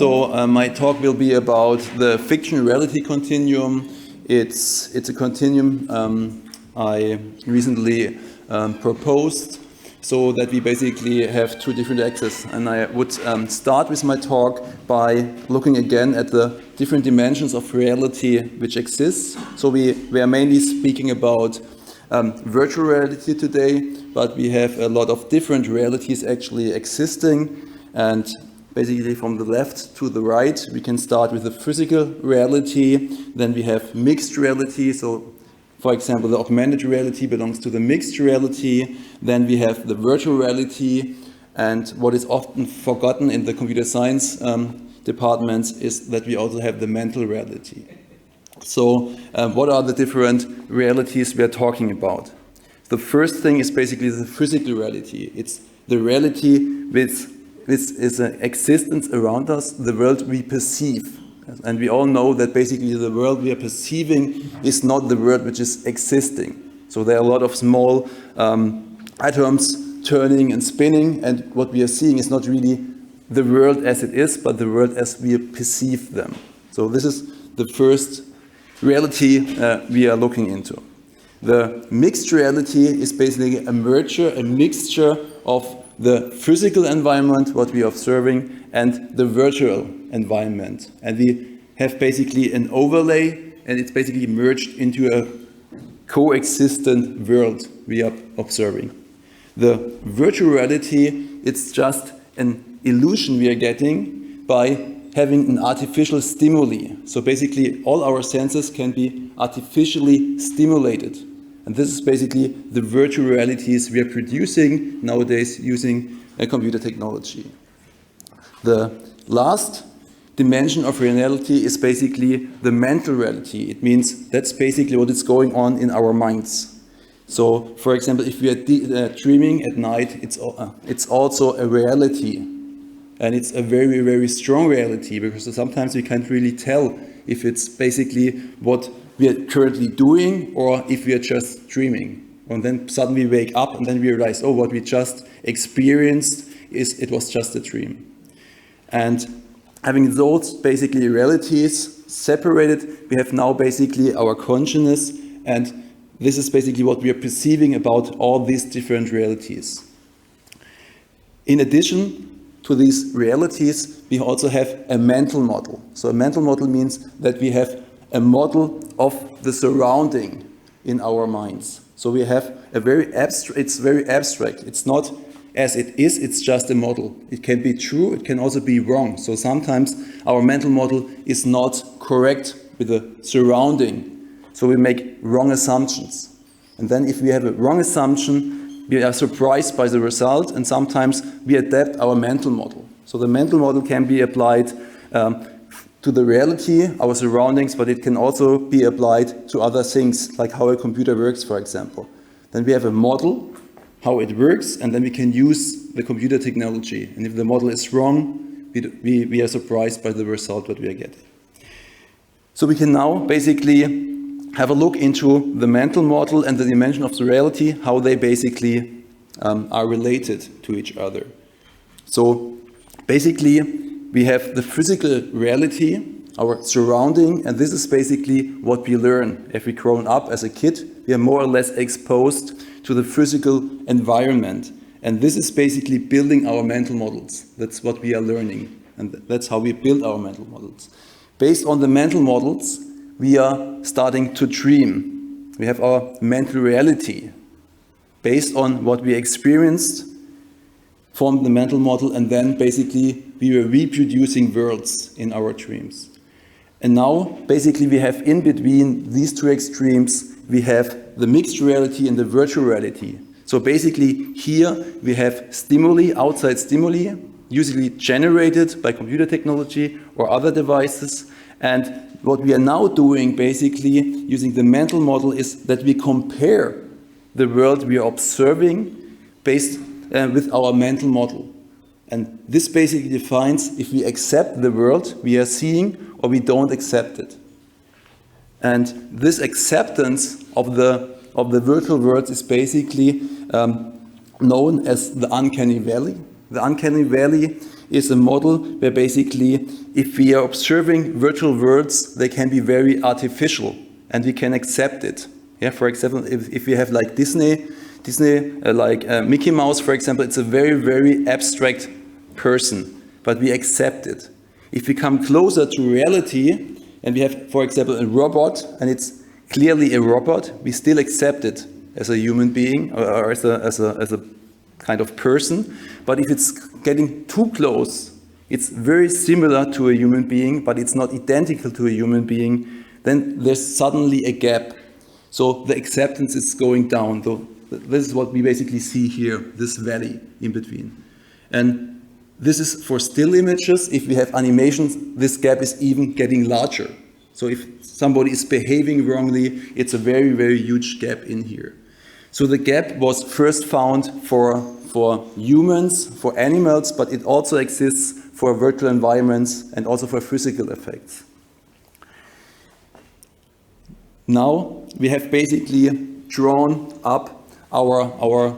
My talk will be about the FictionReality Continuum. It's a continuum I recently proposed so that we basically have two different axes. And I would start with my talk by looking again at the different dimensions of reality which exists. So we are mainly speaking about virtual reality today, but we have a lot of different realities actually existing. And basically from the left to the right, we can start with the physical reality. Then we have mixed reality. So for example, the augmented reality belongs to the mixed reality. Then we have the virtual reality. And what is often forgotten in the computer science departments is that we also have the mental reality. So what are the different realities we are talking about? The first thing is basically the physical reality. It's the reality which is an existence around us, the world we perceive. And we all know that basically the world we are perceiving is not the world which is existing. So there are a lot of small atoms turning and spinning, and what we are seeing is not really the world as it is, but the world as we perceive them. So this is the first reality we are looking into. The mixed reality is basically a mixture of the physical environment, what we are observing, and the virtual environment. And we have basically an overlay, and it's basically merged into a coexistent world we are observing. The virtual reality, it's just an illusion we are getting by having an artificial stimuli. So basically all our senses can be artificially stimulated. And this is basically the virtual realities we are producing nowadays using computer technology. The last dimension of reality is basically the mental reality. It means that's basically what is going on in our minds. So, for example, if we are dreaming at night, it's also a reality. And it's a very, very strong reality, because sometimes we can't really tell if it's basically what we are currently doing or if we are just dreaming. And then suddenly we wake up and then we realize, oh, what we just experienced it was just a dream. And having those basically realities separated, we have now basically our consciousness, and this is basically what we are perceiving about all these different realities. In addition to these realities, we also have a mental model. So a mental model means that we have a model of the surrounding in our minds. So we have it's very abstract. It's not as it is, it's just a model. It can be true, it can also be wrong. So sometimes our mental model is not correct with the surrounding. So we make wrong assumptions. And then if we have a wrong assumption, we are surprised by the result, and sometimes we adapt our mental model. So the mental model can be applied to the reality, our surroundings, but it can also be applied to other things, like how a computer works, for example. Then we have a model, how it works, and then we can use the computer technology. And if the model is wrong, we are surprised by the result that we are getting. So we can now basically have a look into the mental model and the dimension of the reality, how they basically are related to each other. So basically, we have the physical reality, our surrounding, and this is basically what we learn. If we grown up as a kid, we are more or less exposed to the physical environment. And this is basically building our mental models. That's what we are learning. And that's how we build our mental models. Based on the mental models, we are starting to dream. We have our mental reality based on what we experienced, formed the mental model, and then basically we were reproducing worlds in our dreams. And now basically we have in between these two extremes, we have the mixed reality and the virtual reality. So basically here we have stimuli, outside stimuli, usually generated by computer technology or other devices. And what we are now doing basically using the mental model is that we compare the world we are observing based with our mental model. And this basically defines if we accept the world we are seeing or we don't accept it. And this acceptance of the virtual world is basically known as the uncanny valley. The uncanny valley is a model where basically if we are observing virtual worlds, they can be very artificial and we can accept it. Yeah, for example, if we have like Disney, Mickey Mouse, for example, it's a very, very abstract person, but we accept it. If we come closer to reality and we have, for example, a robot and it's clearly a robot, we still accept it as a human being or as a kind of person. But if it's getting too close, it's very similar to a human being, but it's not identical to a human being, then there's suddenly a gap. So the acceptance is going down. So this is what we basically see here, this valley in between. And this is for still images. If we have animations, this gap is even getting larger. So if somebody is behaving wrongly, it's a very, very huge gap in here. So the gap was first found for humans, for animals, but it also exists for virtual environments and also for physical effects. Now we have basically drawn up our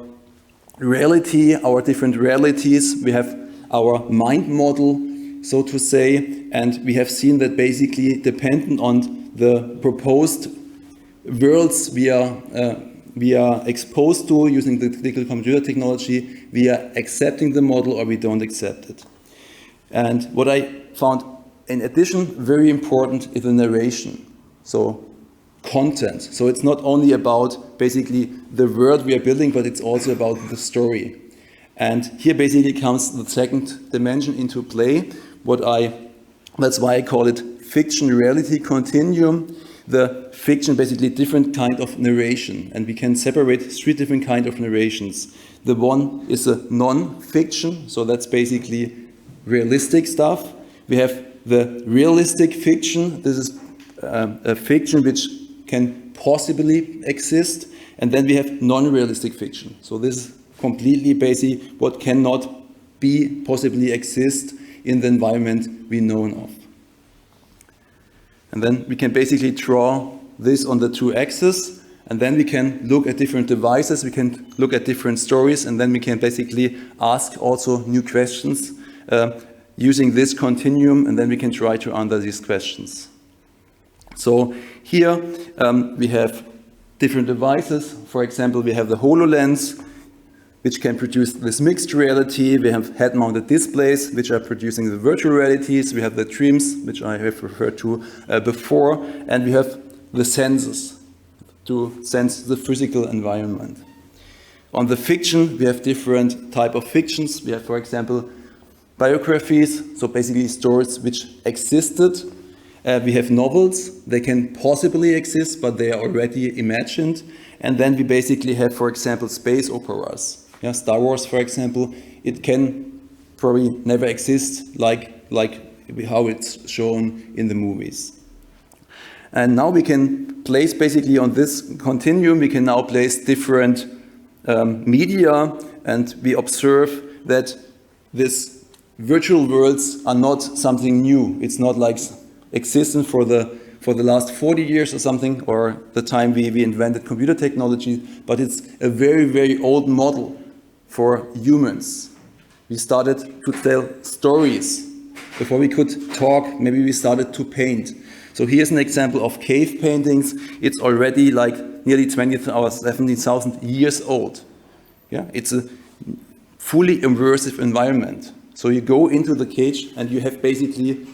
reality, our different realities. We have our mind model, so to say, and we have seen that basically dependent on the proposed worlds we are exposed to using the critical computer technology, we are accepting the model or we don't accept it. And what I found in addition very important is the narration, so content. So it's not only about basically the world we are building, but it's also about the story. And here basically comes the second dimension into play. That's why I call it FictionReality Continuum. The fiction, basically different kind of narration, and we can separate three different kind of narrations. The one is a non-fiction, so that's basically realistic stuff. We have the realistic fiction. This is a fiction which can possibly exist, and then we have non-realistic fiction. So this is completely basically what cannot be possibly exist in the environment we know of. And then we can basically draw this on the two axes, and then we can look at different devices, we can look at different stories, and then we can basically ask also new questions using this continuum, and then we can try to answer these questions. So here we have different devices. For example, we have the HoloLens, which can produce this mixed reality. We have head-mounted displays, which are producing the virtual realities. We have the dreams, which I have referred to before. And we have the senses to sense the physical environment. On the fiction, we have different type of fictions. We have, for example, biographies, so basically stories which existed. We have novels. They can possibly exist, but they are already imagined. And then we basically have, for example, space operas. Yeah, Star Wars, for example, it can probably never exist like how it's shown in the movies. And now we can place basically on this continuum, we can now place different media, and we observe that these virtual worlds are not something new. It's not like existence for the last 40 years or something, or the time we invented computer technology, but it's a very, very old model for humans. We started to tell stories. Before we could talk, maybe we started to paint. So here's an example of cave paintings. It's already like nearly 20,000 or 17,000 years old. Yeah, it's a fully immersive environment. So you go into the cage and you have basically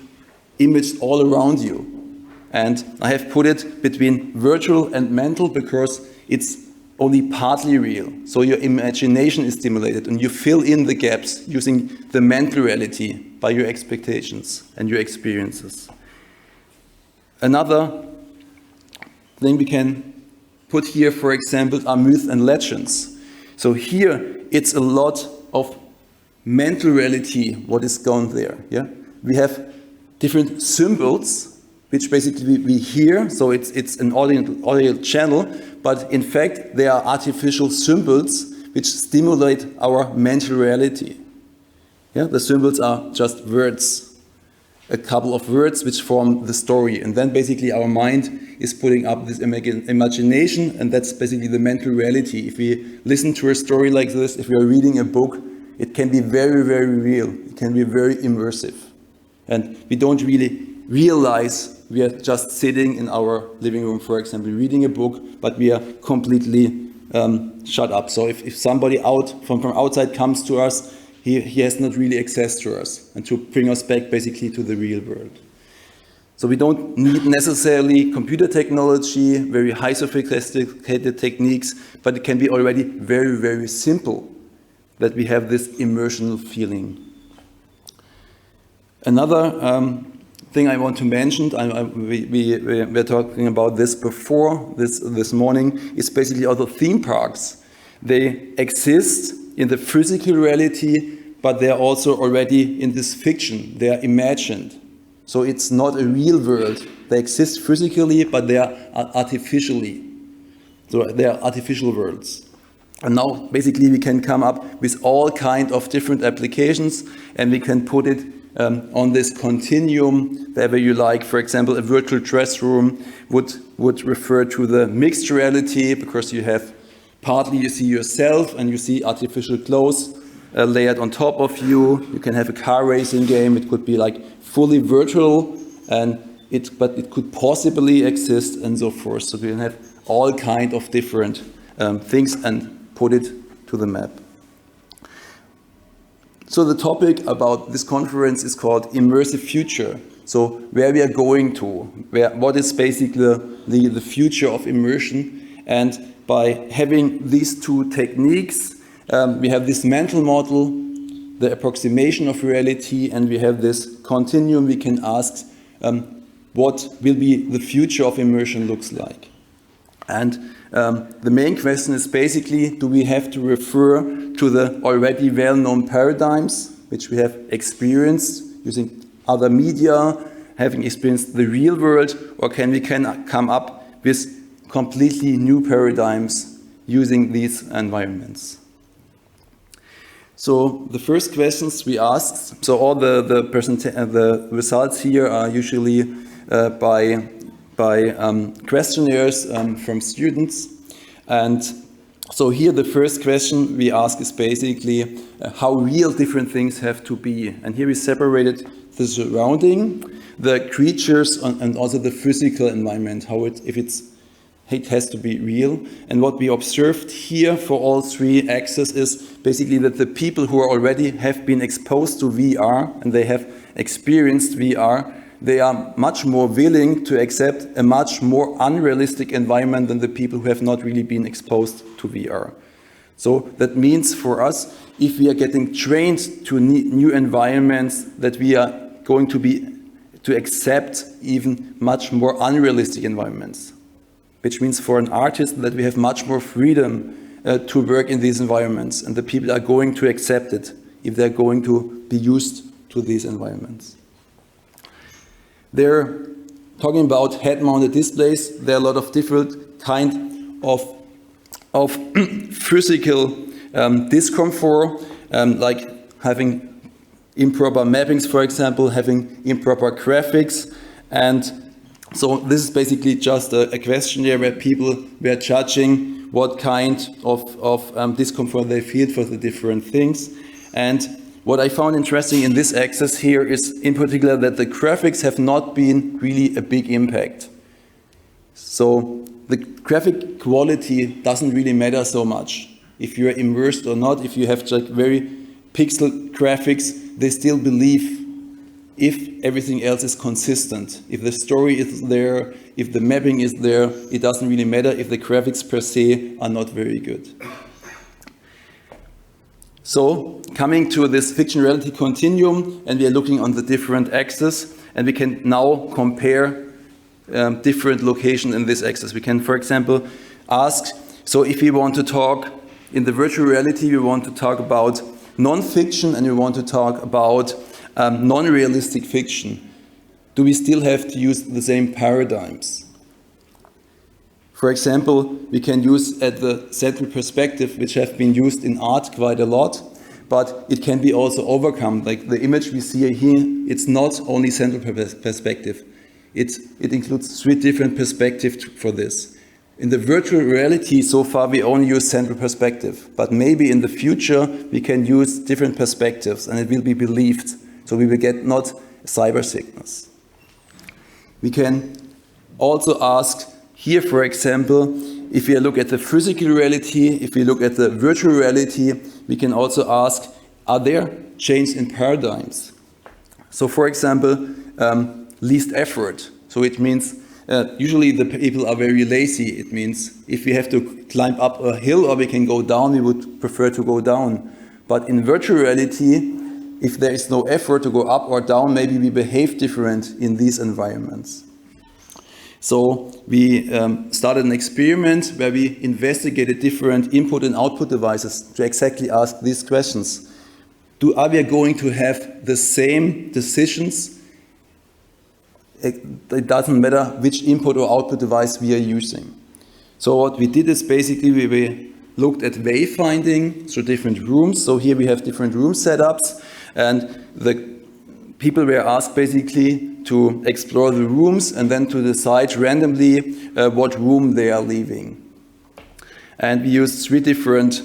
images all around you. And I have put it between virtual and mental because it's only partly real. So your imagination is stimulated and you fill in the gaps using the mental reality by your expectations and your experiences. Another thing we can put here, for example, are myths and legends. So here it's a lot of mental reality, what is gone there. Yeah? We have different symbols which basically we hear, so it's an audio channel, but in fact they are artificial symbols which stimulate our mental reality. Yeah? The symbols are just words, a couple of words which form the story, and then basically our mind is putting up this imagination, and that's basically the mental reality. If we listen to a story like this, if we are reading a book, it can be very, very real. It can be very immersive. And we don't really realize we are just sitting in our living room, for example, reading a book, but we are completely shut up. So if somebody from outside comes to us, he has not really access to us and to bring us back basically to the real world. So we don't need necessarily computer technology, very high sophisticated techniques, but it can be already very, very simple that we have this immersional feeling. Another thing I want to mention, we were talking about this before this morning, is basically other theme parks. They exist in the physical reality, but they are also already in this fiction. They are imagined. So it's not a real world. They exist physically, but they are artificially. So they are artificial worlds. And now basically we can come up with all kinds of different applications, and we can put it on this continuum wherever you like. For example, a virtual dress room would refer to the mixed reality, because you have partly you see yourself and you see artificial clothes layered on top of you. You can have a car racing game. It could be like fully virtual, but it could possibly exist, and so forth. So we can have all kinds of different things and put it to the map. So the topic about this conference is called Immersive Future. So where we are going to, what is basically the future of immersion. And by having these two techniques, we have this mental model, the approximation of reality, and we have this continuum. We can ask what will be the future of immersion looks like. And the main question is basically, do we have to refer to the already well-known paradigms which we have experienced using other media, having experienced the real world, or can we come up with completely new paradigms using these environments? So the first questions we asked, so all the results here are usually by questionnaires from students. And so here the first question we ask is basically how real different things have to be. And here we separated the surrounding, the creatures, and also the physical environment, how it has to be real. And what we observed here for all three axes is basically that the people who already have been exposed to VR and they have experienced VR, they are much more willing to accept a much more unrealistic environment than the people who have not really been exposed to VR. So that means for us, if we are getting trained to new environments, that we are going to accept even much more unrealistic environments. Which means for an artist that we have much more freedom to work in these environments, and the people are going to accept it if they're going to be used to these environments. They're talking about head-mounted displays. There are a lot of different kinds of physical discomfort, like having improper mappings, for example, having improper graphics, and so this is basically just a questionnaire where people were judging what kind of discomfort they feel for the different things. And what I found interesting in this axis here is in particular that the graphics have not been really a big impact. So the graphic quality doesn't really matter so much. If you're immersed or not, if you have like very pixel graphics, they still believe if everything else is consistent. If the story is there, if the mapping is there, it doesn't really matter if the graphics per se are not very good. So, coming to this FictionReality Continuum, and we are looking on the different axes, and we can now compare different locations in this axis. We can, for example, ask, so if we want to talk in the virtual reality, we want to talk about non-fiction and we want to talk about non-realistic fiction. Do we still have to use the same paradigms? For example, we can use at the central perspective, which have been used in art quite a lot, but it can be also overcome. Like the image we see here, it's not only central perspective. It includes 3 different perspectives for this. In the virtual reality, so far we only use central perspective, but maybe in the future we can use different perspectives and it will be believed, so we will get not cyber sickness. We can also ask here, for example, if we look at the physical reality, if we look at the virtual reality, we can also ask, are there changes in paradigms? So for example, least effort. So it means usually the people are very lazy. It means if we have to climb up a hill or we can go down, we would prefer to go down. But in virtual reality, if there is no effort to go up or down, maybe we behave different in these environments. So we started an experiment where we investigated different input and output devices to exactly ask these questions. Are we going to have the same decisions? It doesn't matter which input or output device we are using. So what we did is basically we looked at wayfinding through different rooms. So here we have different room setups, and the people were asked basically to explore the rooms and then to decide randomly what room they are leaving. And we used 3 different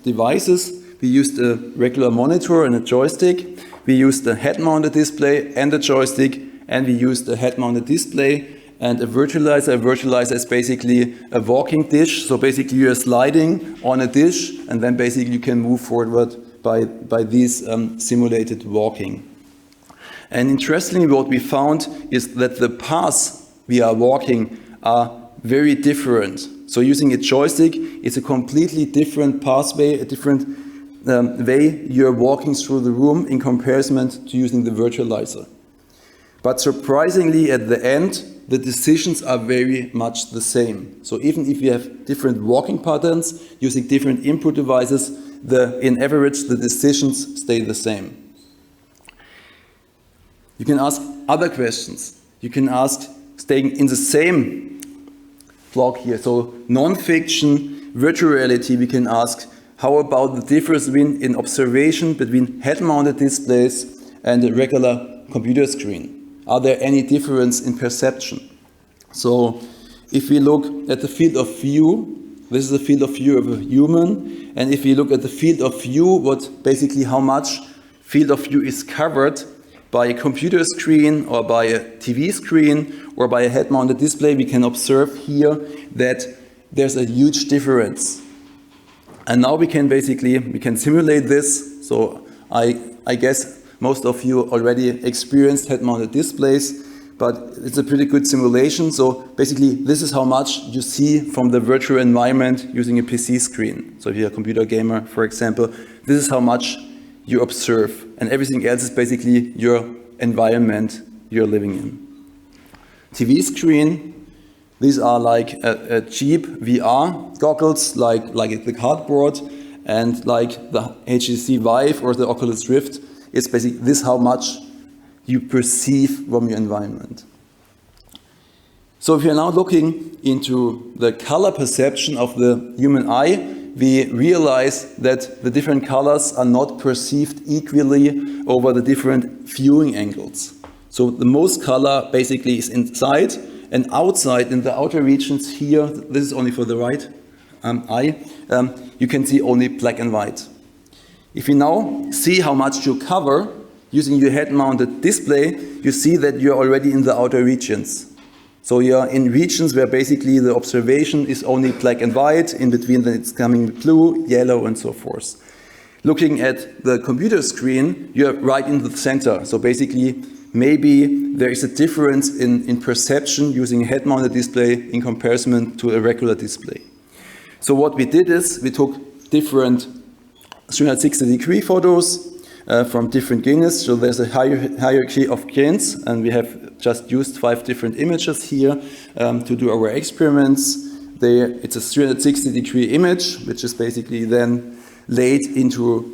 devices. We used a regular monitor and a joystick. We used a head-mounted display and a joystick, and we used a head-mounted display and a virtualizer. A virtualizer is basically a walking dish. So basically you are sliding on a dish, and then basically you can move forward by these simulated walking. And interestingly, what we found is that the paths we are walking are very different. So using a joystick, it's a completely different pathway, a different way you're walking through the room in comparison to using the virtualizer. But surprisingly, at the end, the decisions are very much the same. So even if you have different walking patterns, using different input devices, in average, the decisions stay the same. You can ask other questions. You can ask, staying in the same block here, so non-fiction, virtual reality, we can ask, how about the difference in observation between head-mounted displays and a regular computer screen? Are there any difference in perception? So if we look at the field of view, this is the field of view of a human, and if we look at the field of view, basically how much field of view is covered by a computer screen or by a TV screen or by a head-mounted display, we can observe here that there's a huge difference. And now we can simulate this. So I guess most of you already experienced head-mounted displays, but it's a pretty good simulation. So basically, this is how much you see from the virtual environment using a PC screen. So if you're a computer gamer, for example, this is how much you observe, and everything else is basically your environment you're living in. TV screen, these are like a cheap VR goggles, like the cardboard, and like the HTC Vive or the Oculus Rift. It's basically this how much you perceive from your environment. So if you're now looking into the color perception of the human eye, we realize that the different colors are not perceived equally over the different viewing angles. So the most color basically is inside, and outside in the outer regions here, this is only for the right eye, you can see only black and white. If you now see how much you cover using your head-mounted display, you see that you're already in the outer regions. So you're in regions where basically the observation is only black and white, in between then it's coming blue, yellow, and so forth. Looking at the computer screen, you're right in the center. So basically, maybe there is a difference in perception using a head-mounted display in comparison to a regular display. So what we did is we took different 360-degree photos from different gains. So there's a hierarchy of gains, and we have just used 5 different images here to do our experiments. It's a 360-degree image, which is basically then laid into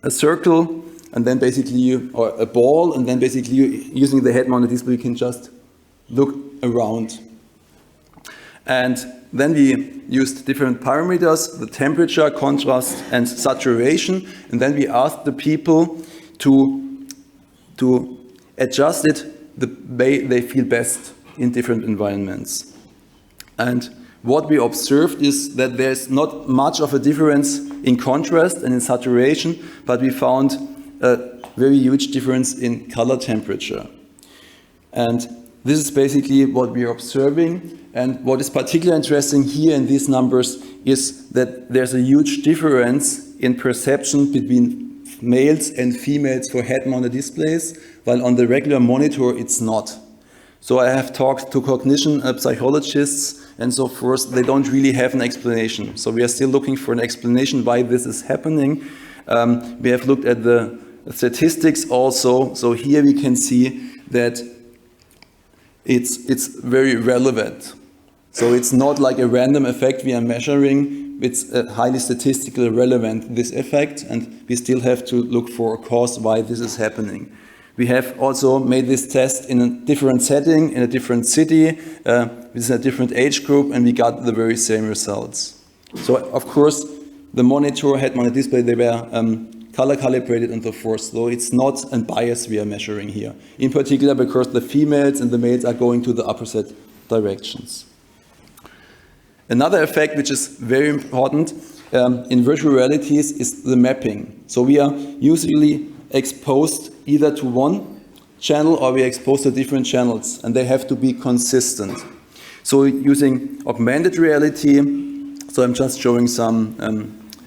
a circle, and then basically or a ball, and then basically using the head-mounted display, you can just look around. And then we used different parameters, the temperature, contrast, and saturation, and then we asked the people to adjust it the way they feel best in different environments. And what we observed is that there's not much of a difference in contrast and in saturation, but we found a very huge difference in color temperature. And this is basically what we are observing. And what is particularly interesting here in these numbers is that there's a huge difference in perception between males and females for head-mounted displays, while on the regular monitor it's not. So I have talked to cognition psychologists and so forth. They don't really have an explanation. So we are still looking for an explanation why this is happening. We have looked at the statistics also. So here we can see that it's very relevant. So it's not like a random effect we are measuring. It's highly statistically relevant, this effect, and we still have to look for a cause why this is happening. We have also made this test in a different setting, in a different city, with a different age group, and we got the very same results. So, of course, the monitor, head-mounted display, they were color calibrated and so forth, so it's not a bias we are measuring here. In particular, because the females and the males are going to the opposite directions. Another effect which is very important in virtual realities is the mapping. So we are usually exposed either to one channel or we are exposed to different channels, and they have to be consistent. So using augmented reality, so I'm just showing some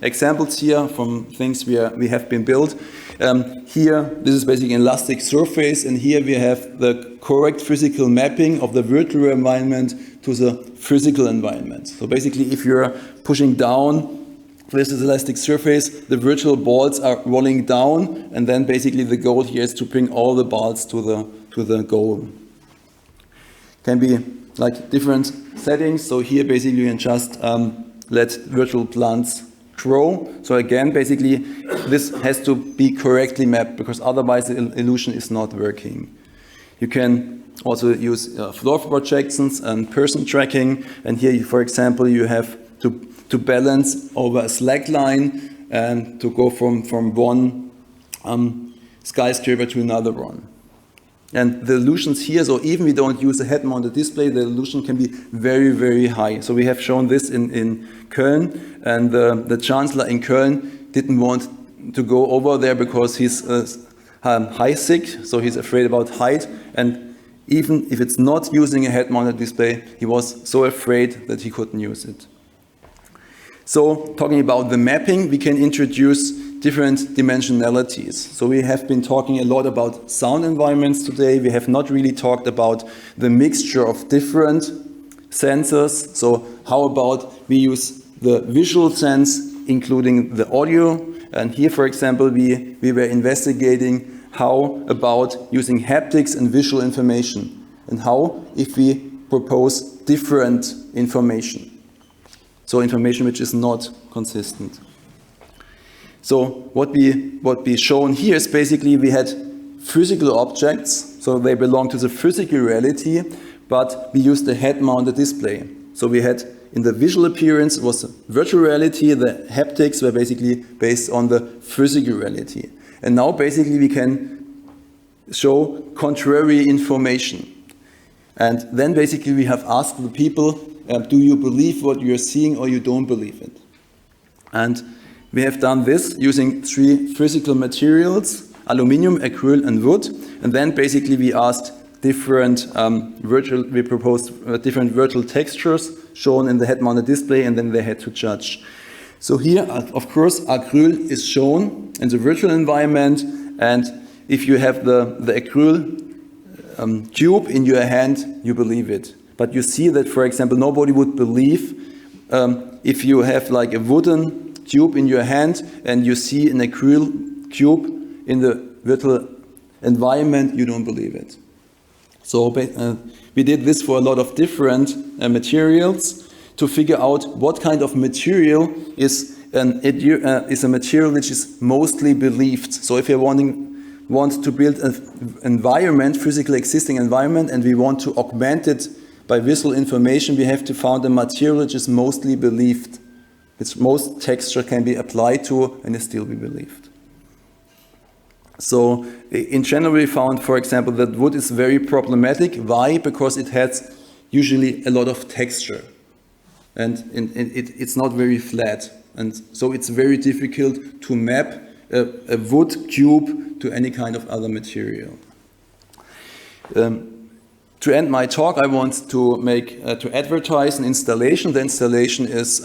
examples here from things we have been built. Here, this is basically an elastic surface, and here we have the correct physical mapping of the virtual environment to the physical environment. So basically, if you're pushing down this elastic surface, the virtual balls are rolling down, and then basically the goal here is to bring all the balls to the goal. Can be like different settings. So here basically you can just let virtual plants grow. So again, basically this has to be correctly mapped because otherwise the illusion is not working. You can also use floor projections and person tracking. And here, for example, you have to balance over a slack line and to go from one skyscraper to another one. And the illusions here, so even we don't use a head-mounted display, the illusion can be very, very high. So we have shown this in Köln, and the chancellor in Köln didn't want to go over there because he's high sick, so he's afraid about height. And even if it's not using a head-mounted display, he was so afraid that he couldn't use it. So talking about the mapping, we can introduce different dimensionalities. So we have been talking a lot about sound environments today. We have not really talked about the mixture of different sensors. So how about we use the visual sense, including the audio. And here, for example, we were investigating how about using haptics and visual information. And how if we propose different information. So information which is not consistent. So what we shown here is basically we had physical objects, so they belong to the physical reality, but we used the head-mounted display. So we had in the visual appearance was virtual reality, the haptics were basically based on the physical reality. And now basically we can show contrary information. And then basically we have asked the people, do you believe what you're seeing or you don't believe it? And we have done this using 3 physical materials, aluminum, acrylic, and wood. And then basically we asked different we proposed different virtual textures shown in the head-mounted display, and then they had to judge. So here, of course, acrylic is shown in the virtual environment, and if you have the acrylic tube in your hand, you believe it. But you see that, for example, nobody would believe if you have like a wooden tube in your hand and you see an acrylic tube in the virtual environment, you don't believe it. So we did this for a lot of different materials to figure out what kind of material is a material which is mostly believed. So if you want to build an environment, physically existing environment, and we want to augment it by visual information, we have to find a material which is mostly believed. Its most texture can be applied to and it still be believed. So in general we found, for example, that wood is very problematic. Why? Because it has usually a lot of texture. and it's not very flat. And so it's very difficult to map a wood cube to any kind of other material. To end my talk, I want to advertise an installation. The installation is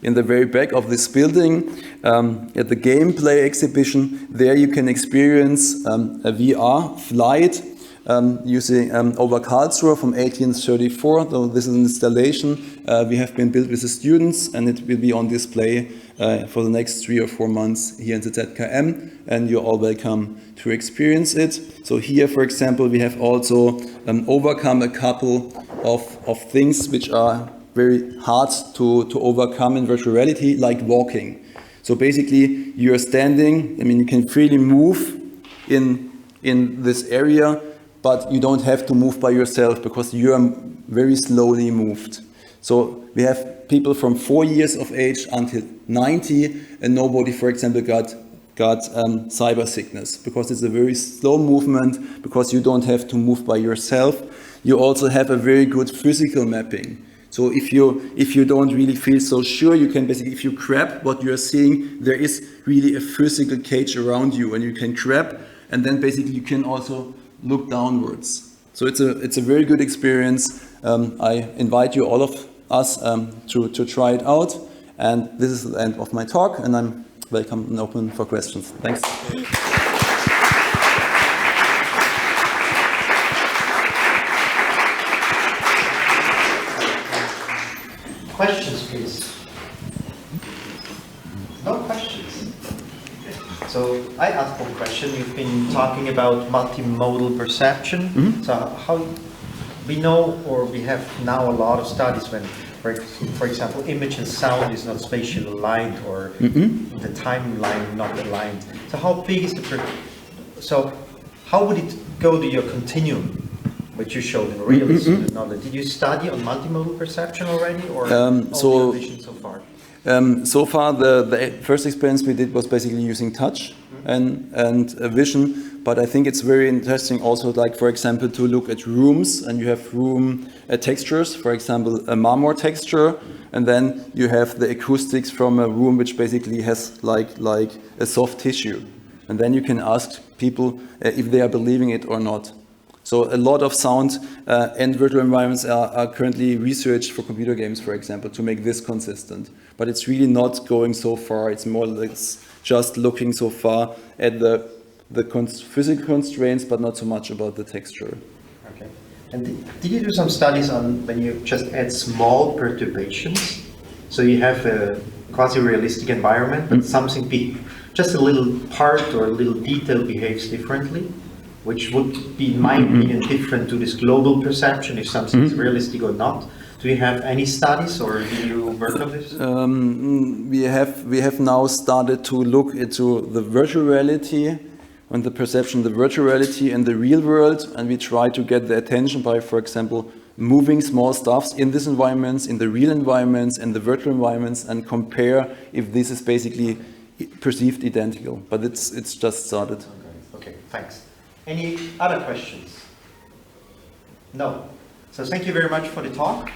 in the very back of this building at the gameplay exhibition. There you can experience a VR flight using over Karlsruhe from 1834. So this is an installation we have been built with the students, and it will be on display for the next 3 or 4 months here in the ZKM, and you're all welcome to experience it. So here, for example, we have also overcome a couple of things which are very hard to overcome in virtual reality, like walking. So basically, you're standing, I mean, you can freely move in this area, but you don't have to move by yourself because you are very slowly moved. So we have people from 4 years of age until 90, and nobody, for example, got cyber sickness because it's a very slow movement, because you don't have to move by yourself. You also have a very good physical mapping. So if you don't really feel so sure, you can basically, if you grab what you are seeing, there is really a physical cage around you, and you can grab, and then basically you can also look downwards. So it's a very good experience. I invite you, all of us, to try it out. And this is the end of my talk, and I'm welcome and open for questions. Thanks. Questions, please. No questions. So I asked one question. You've been talking about multimodal perception. Mm-hmm. So how we know, or we have now a lot of studies when, for example, image and sound is not spatially aligned, or the timeline not aligned. So how big is so how would it go to your continuum, which you showed in realism knowledge? Did you study on multimodal perception already, or your vision so far? So far, the first experience we did was basically using touch and vision, but I think it's very interesting also, like, for example, to look at rooms, and you have room textures, for example, a marmor texture, and then you have the acoustics from a room which basically has like a soft tissue, and then you can ask people if they are believing it or not. So a lot of sound and virtual environments are currently researched for computer games, for example, to make this consistent. But it's really not going so far. It's more like just looking so far at the physical constraints, but not so much about the texture. Okay. And did you do some studies on when you just add small perturbations? So you have a quasi-realistic environment, but something just a little part or a little detail behaves differently, which would be, in my opinion, different to this global perception, if something is realistic or not. Do you have any studies, or do you work on this? We have now started to look into the virtual reality and the perception, the virtual reality and the real world, and we try to get the attention by, for example, moving small stuffs in these environments, in the real environments and the virtual environments, and compare if this is basically perceived identical. But it's just started. Okay, thanks. Any other questions? No. So thank you very much for the talk.